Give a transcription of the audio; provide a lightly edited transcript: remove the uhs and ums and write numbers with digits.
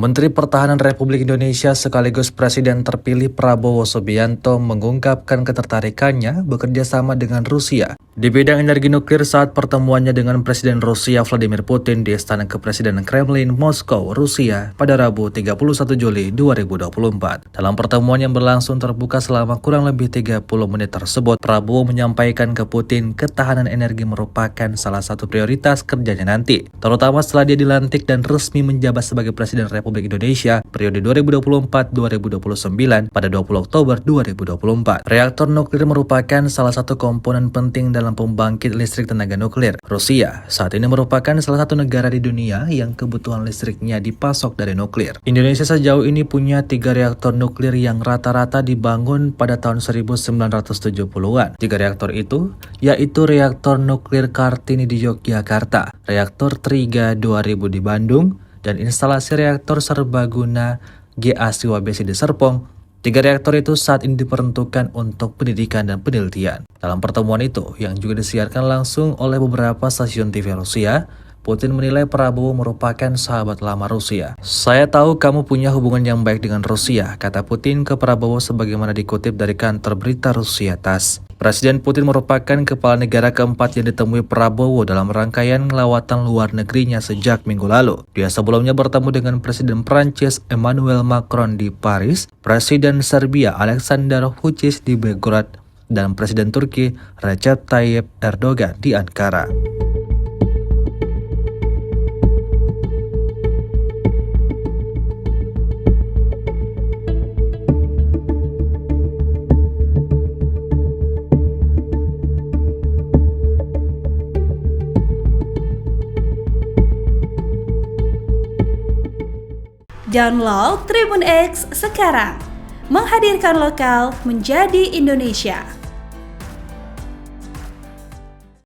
Menteri Pertahanan Republik Indonesia sekaligus Presiden terpilih Prabowo Subianto mengungkapkan ketertarikannya bekerja sama dengan Rusia di bidang energi nuklir saat pertemuannya dengan Presiden Rusia Vladimir Putin di Istana Kepresidenan Kremlin, Moskow, Rusia pada Rabu 31 Juli 2024. Dalam pertemuan yang berlangsung terbuka selama kurang lebih 30 menit tersebut, Prabowo menyampaikan ke Putin ketahanan energi merupakan salah satu prioritas kerjanya nanti, terutama setelah dia dilantik dan resmi menjabat sebagai Presiden Republik Indonesia periode 2024-2029 pada 20 Oktober 2024. Reaktor nuklir merupakan salah satu komponen penting dalam pembangkit listrik tenaga nuklir. Rusia saat ini merupakan salah satu negara di dunia yang kebutuhan listriknya dipasok dari nuklir. Indonesia sejauh ini punya 3 reaktor nuklir yang rata-rata dibangun pada tahun 1970-an. 3 reaktor itu yaitu reaktor nuklir Kartini di Yogyakarta, reaktor Triga 2000 di Bandung, dan instalasi reaktor serbaguna GA-Siwabesi di Serpong. 3 reaktor itu saat ini diperuntukkan untuk pendidikan dan penelitian. Dalam pertemuan itu, yang juga disiarkan langsung oleh beberapa stasiun TV Rusia, Putin menilai Prabowo merupakan sahabat lama Rusia. "Saya tahu kamu punya hubungan yang baik dengan Rusia," kata Putin ke Prabowo sebagaimana dikutip dari kantor berita Rusia TASS. Presiden Putin merupakan kepala negara keempat yang ditemui Prabowo dalam rangkaian lawatan luar negerinya sejak minggu lalu. Dia sebelumnya bertemu dengan Presiden Prancis Emmanuel Macron di Paris, Presiden Serbia Alexander Vučić di Belgrade, dan Presiden Turki Recep Tayyip Erdogan di Ankara. Download Tribun X sekarang, menghadirkan lokal menjadi Indonesia.